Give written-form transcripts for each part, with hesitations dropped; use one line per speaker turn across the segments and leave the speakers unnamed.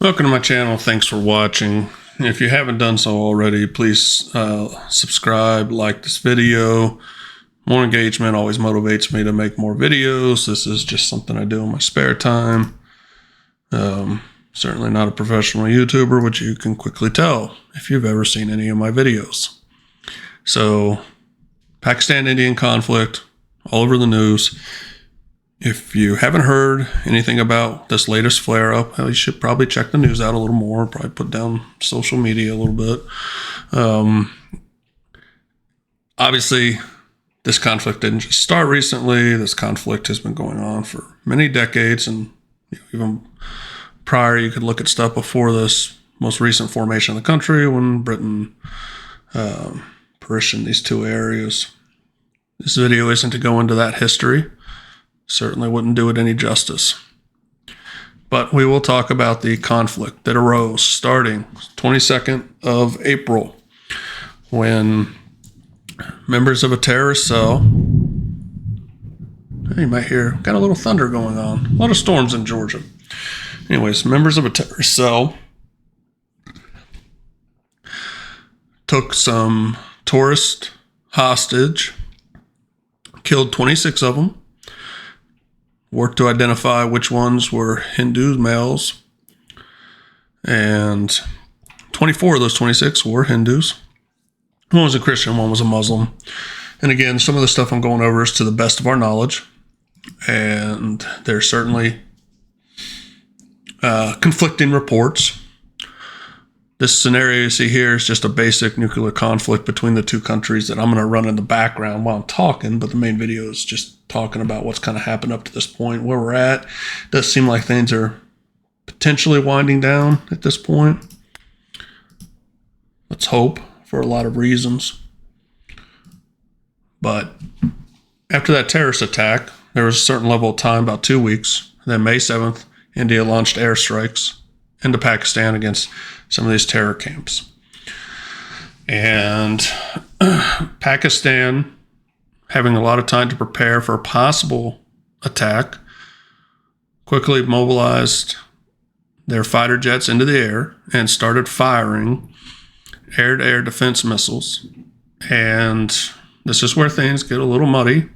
Welcome to my channel. Thanks for watching. If you haven't done so already, please subscribe, like this video. More engagement always motivates me to make more videos. This is just something I do in my spare time. Certainly not a professional YouTuber, which you can quickly tell if you've ever seen any of my videos. So, Pakistan-Indian conflict, all over the news. If you haven't heard anything about this latest flare-up, you should probably check the news out a little more, probably put down social media a little bit. Obviously, this conflict didn't just start recently. This conflict has been going on for many decades, and even prior, you could look at stuff before this most recent formation of the country when Britain partitioned these two areas. This video isn't to go into that history. Certainly wouldn't do it any justice. But we will talk about the conflict that arose starting 22nd of April when members of a terrorist cell, you might hear, got a little thunder going on, a lot of storms in Georgia. Anyways, members of a terrorist cell took some tourists hostage, killed 26 of them, worked to identify which ones were Hindu males, and 24 of those 26 were Hindus. One was a Christian, one was a Muslim. And again, some of the stuff I'm going over is to the best of our knowledge, and there's certainly conflicting reports. This scenario you see here is just a basic nuclear conflict between the two countries that I'm going to run in the background while I'm talking, but the main video is just talking about what's kind of happened up to this point, where we're at. It does seem like things are potentially winding down at this point. Let's hope, for a lot of reasons. But after that terrorist attack, there was a certain level of time, about 2 weeks. And then May 7th, India launched airstrikes into Pakistan against some of these terror camps. And Pakistan, having a lot of time to prepare for a possible attack, quickly mobilized their fighter jets into the air and started firing air-to-air defense missiles. And this is where things get a little muddy.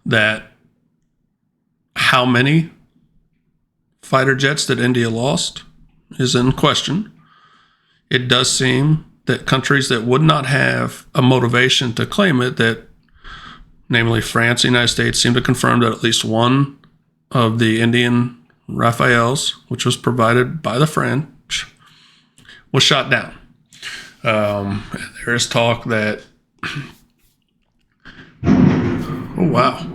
That how many fighter jets that India lost is in question. It does seem that countries that would not have a motivation to claim it, that namely France and the United States, seem to confirm that at least one of the Indian Rafales, which was provided by the French, was shot down. There is talk that, oh wow,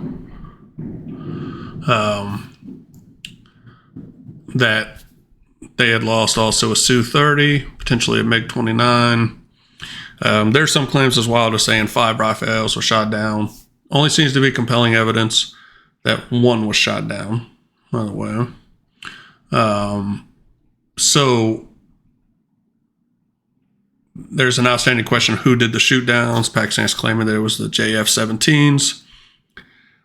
that they had lost also a Su-30, potentially a MiG-29. There's some claims as well to saying 5 Rafales were shot down. Only seems to be compelling evidence that one was shot down, by the way. So there's an outstanding question: who did the shoot downs? Pakistan's claiming that it was the JF-17s,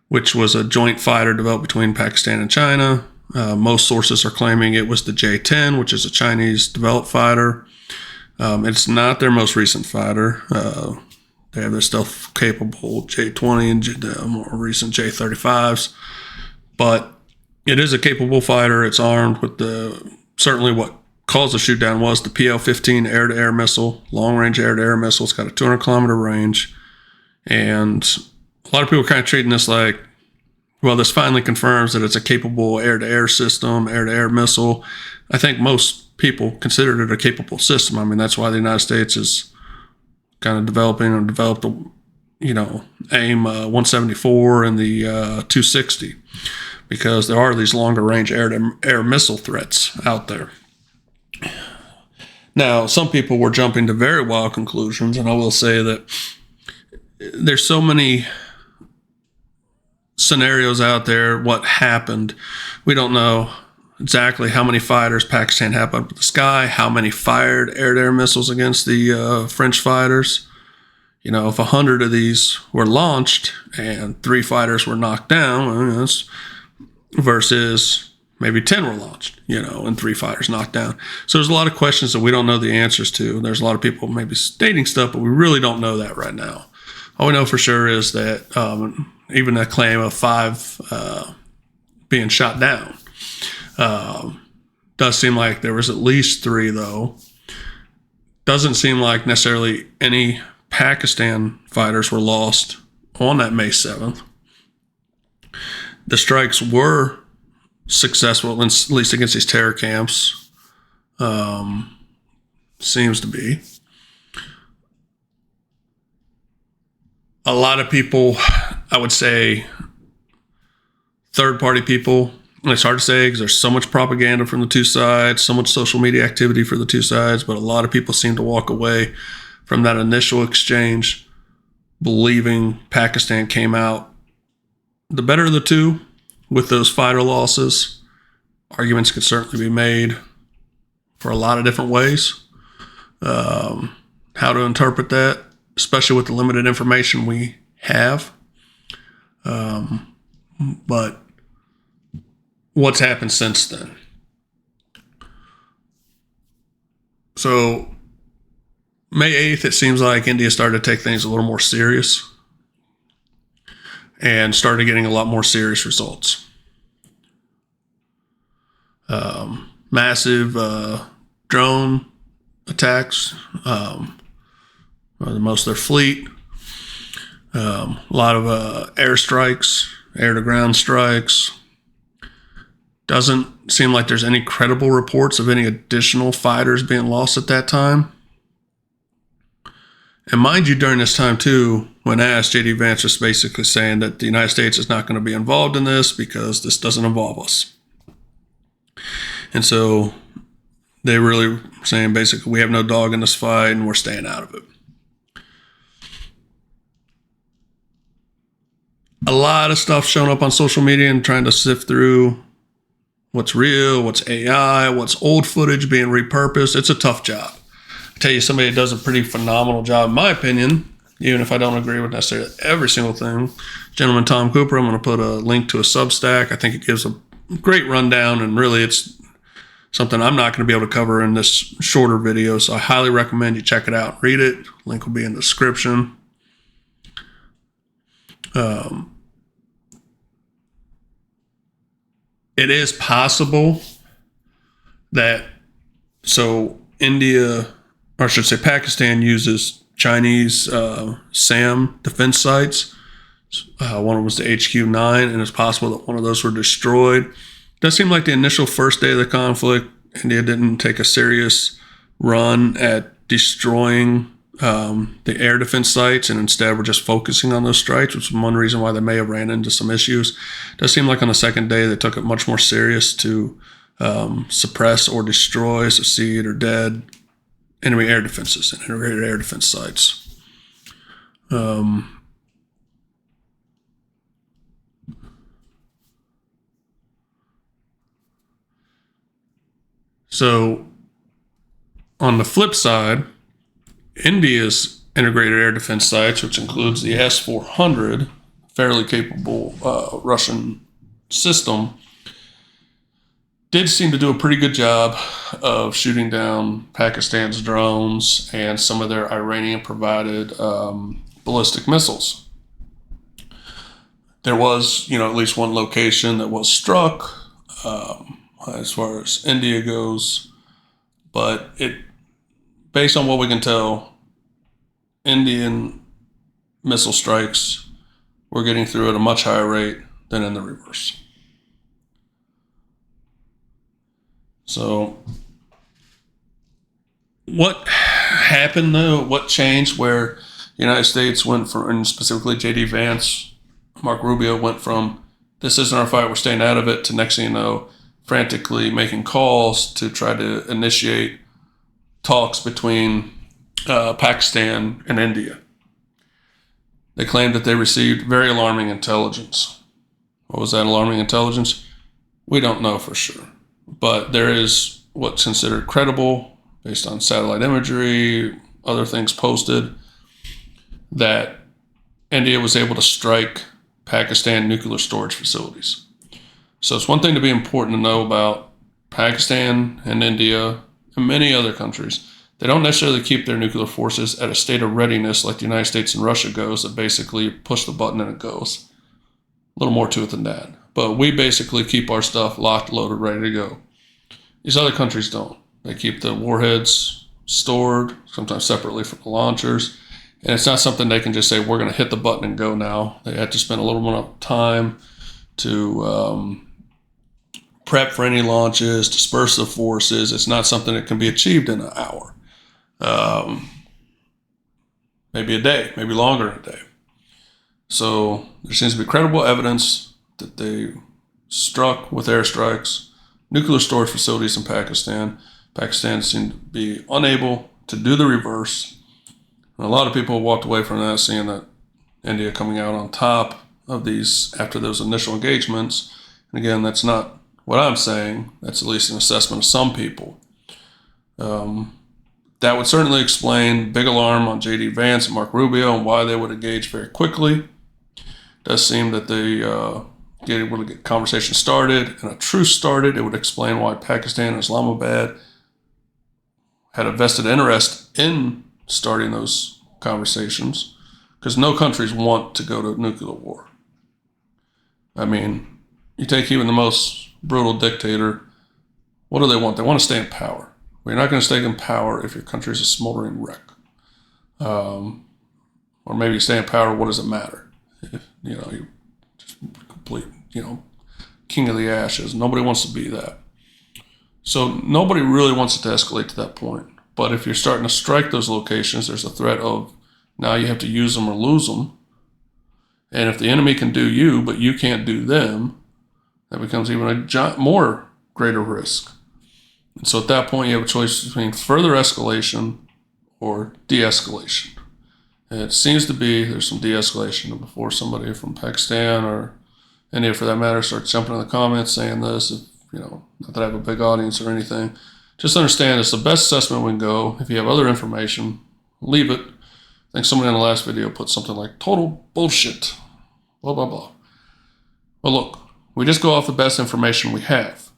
which was a joint fighter developed between Pakistan and China. Most sources are claiming it was the J-10, which is a Chinese-developed fighter. It's not their most recent fighter. They have their stealth-capable J-20 and the more recent J-35s. But it is a capable fighter. It's armed with certainly what caused the shoot-down was the PL-15 air-to-air missile, long-range air-to-air missile. It's got a 200-kilometer range. And a lot of people are kind of treating this like, well, this finally confirms that it's a capable air-to-air system, air-to-air missile. I think most people consider it a capable system. I mean, that's why the United States is kind of developed the, AIM 174 and the 260, because there are these longer-range air-to-air missile threats out there. Now, some people were jumping to very wild conclusions, and I will say that there's so many scenarios out there. What happened, we don't know exactly how many fighters Pakistan had up in the sky, how many fired air-to-air missiles against the French fighters. If 100 of these were launched and 3 fighters were knocked down, versus maybe 10 were launched, and 3 fighters knocked down. So there's a lot of questions that we don't know the answers to. There's a lot of people maybe stating stuff, but we really don't know that right now. All we know for sure is that even a claim of 5 being shot down does seem like there was at least 3, though. Doesn't seem like necessarily any Pakistan fighters were lost on that May 7th. The strikes were successful, at least against these terror camps. Seems to be. A lot of people, I would say, third-party people, and it's hard to say because there's so much propaganda from the two sides, so much social media activity for the two sides, but a lot of people seem to walk away from that initial exchange believing Pakistan came out the better of the two with those fighter losses. Arguments could certainly be made for a lot of different ways. How to interpret that, especially with the limited information we have. But what's happened since then? So May 8th, it seems like India started to take things a little more serious and started getting a lot more serious results. Massive drone attacks, most of their fleet, a lot of airstrikes, air-to-ground strikes. Doesn't seem like there's any credible reports of any additional fighters being lost at that time. And mind you, during this time, too, when asked, J.D. Vance was basically saying that the United States is not going to be involved in this because this doesn't involve us. And so they really were saying, basically, we have no dog in this fight and we're staying out of it. A lot of stuff showing up on social media and trying to sift through what's real, what's AI, what's old footage being repurposed. It's a tough job. I tell you, somebody that does a pretty phenomenal job, in my opinion, even if I don't agree with necessarily every single thing. Gentleman Tom Cooper, I'm going to put a link to a substack. I think it gives a great rundown, and really it's something I'm not going to be able to cover in this shorter video, so I highly recommend you check it out and read it. Link will be in the description. It is possible that, Pakistan uses Chinese SAM defense sites. One was the HQ-9, and it's possible that one of those were destroyed. It does seem like the initial first day of the conflict, India didn't take a serious run at destroying the air defense sites, and instead we're just focusing on those strikes, which is one reason why they may have ran into some issues. It does seem like on the second day they took it much more serious to suppress or destroy, succeed, or dead enemy air defenses and integrated air defense sites. So on the flip side, India's integrated air defense sites, which includes the S-400, fairly capable Russian system, did seem to do a pretty good job of shooting down Pakistan's drones and some of their Iranian-provided ballistic missiles. There was, at least one location that was struck as far as India goes, but based on what we can tell, Indian missile strikes were getting through at a much higher rate than in the reverse. So what happened, though? What changed where the United States went from, and specifically J.D. Vance, Mark Rubio went from, this isn't our fight, we're staying out of it, to next thing you know, frantically making calls to try to initiate talks between Pakistan and India. They claimed that they received very alarming intelligence. What was that alarming intelligence? We don't know for sure. But there is what's considered credible, based on satellite imagery, other things posted, that India was able to strike Pakistan nuclear storage facilities. So it's one thing to be important to know about Pakistan and India and many other countries. They don't necessarily keep their nuclear forces at a state of readiness like the United States and Russia goes, that basically push the button and it goes. A little more to it than that. But we basically keep our stuff locked, loaded, ready to go. These other countries don't. They keep the warheads stored, sometimes separately from the launchers. And it's not something they can just say, we're going to hit the button and go now. They have to spend a little more time to prep for any launches, disperse the forces. It's not something that can be achieved in an hour. Maybe a day, maybe longer than a day. So there seems to be credible evidence that they struck with airstrikes nuclear storage facilities in Pakistan. Pakistan seemed to be unable to do the reverse. And a lot of people walked away from that seeing that India coming out on top of these after those initial engagements. And again, that's not what I'm saying. That's at least an assessment of some people. That would certainly explain big alarm on J.D. Vance and Mark Rubio and why they would engage very quickly. It does seem that they get able to get conversation started and a truce started. It would explain why Pakistan and Islamabad had a vested interest in starting those conversations, because no countries want to go to nuclear war. I mean, you take even the most brutal dictator, what do they want? They want to stay in power. Well, you're not going to stay in power if your country is a smoldering wreck. Or maybe you stay in power, what does it matter? If, you're just complete, king of the ashes. Nobody wants to be that. So nobody really wants it to escalate to that point. But if you're starting to strike those locations, there's a threat of now you have to use them or lose them. And if the enemy can do you, but you can't do them, that becomes even a more greater risk. And so at that point, you have a choice between further escalation or de-escalation. And it seems to be there's some de-escalation before somebody from Pakistan or India, for that matter, starts jumping in the comments saying this. If, not that I have a big audience or anything. Just understand it's the best assessment we can go. If you have other information, leave it. I think somebody in the last video put something like total bullshit, blah, blah, blah. Well, look, we just go off the best information we have.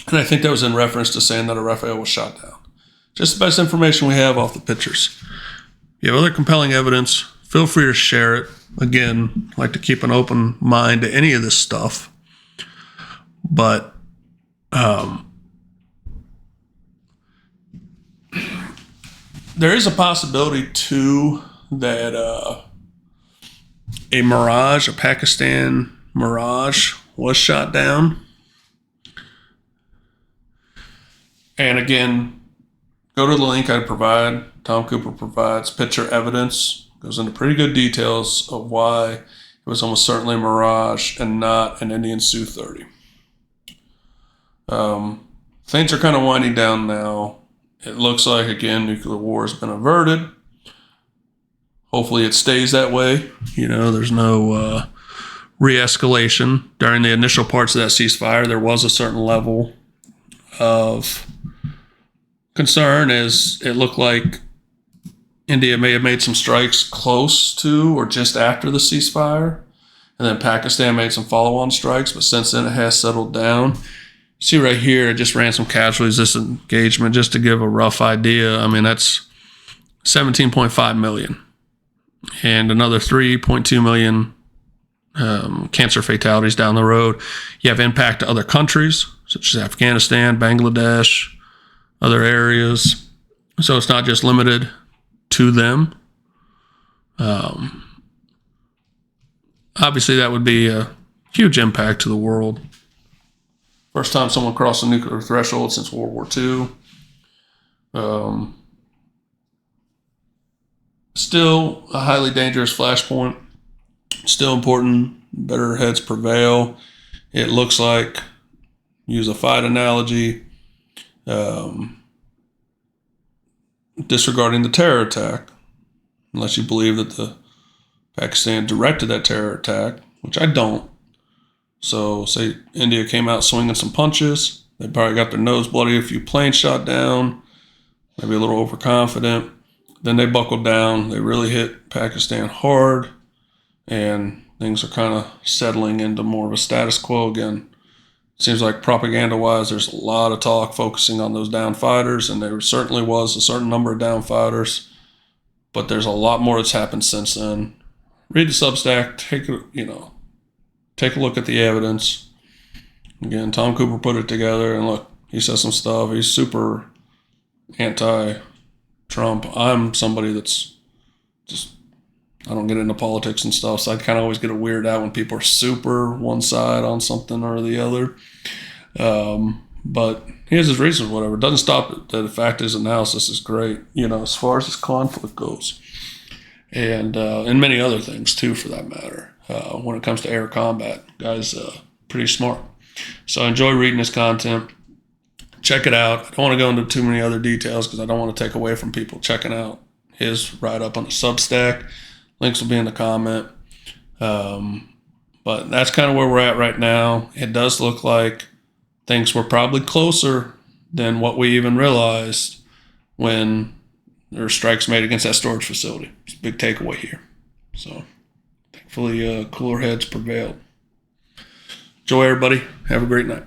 And I think that was in reference to saying that a Raphael was shot down. Just the best information we have off the pictures. If you have other compelling evidence, feel free to share it. Again, I like to keep an open mind to any of this stuff. But there is a possibility, too, that a Pakistan Mirage was shot down. And again, go to the link I provide. Tom Cooper provides picture evidence, goes into pretty good details of why it was almost certainly a Mirage and not an Indian Su-30. Things are kind of winding down now. It looks like, again, nuclear war has been averted. Hopefully it stays that way. There's no re-escalation. During the initial parts of that ceasefire, there was a certain level of concern, as it looked like India may have made some strikes close to or just after the ceasefire. And then Pakistan made some follow-on strikes, but since then it has settled down. See right here, it just ran some casualties this engagement, just to give a rough idea. I mean, that's 17.5 million. And another 3.2 million cancer fatalities down the road. You have impact to other countries, such as Afghanistan, Bangladesh, other areas. So it's not just limited to them. Obviously, that would be a huge impact to the world. First time someone crossed the nuclear threshold since World War II. Still a highly dangerous flashpoint. Still important. Better heads prevail. It looks like, use a fight analogy, disregarding the terror attack, unless you believe that the Pakistan directed that terror attack, which I don't. So say India came out swinging some punches. They probably got their nose bloody, a few planes shot down, maybe a little overconfident. Then they buckled down. They really hit Pakistan hard, and things are kind of settling into more of a status quo again. Seems like propaganda-wise, there's a lot of talk focusing on those down fighters, and there certainly was a certain number of down fighters, but there's a lot more that's happened since then. Read the Substack, take a look at the evidence. Again, Tom Cooper put it together, and look, he says some stuff. He's super anti-Trump. I'm somebody that's just, I don't get into politics and stuff, so I kind of always get weirded out when people are super one side on something or the other. But he has his reasons, whatever. It doesn't stop it. The fact his analysis is great, as far as this conflict goes. And many other things, too, for that matter. When it comes to air combat, guy's pretty smart. So I enjoy reading his content. Check it out. I don't want to go into too many other details because I don't want to take away from people checking out his write-up on the Substack. Links will be in the comment. But that's kind of where we're at right now. It does look like things were probably closer than what we even realized when there were strikes made against that storage facility. It's a big takeaway here. So thankfully, cooler heads prevailed. Enjoy, everybody. Have a great night.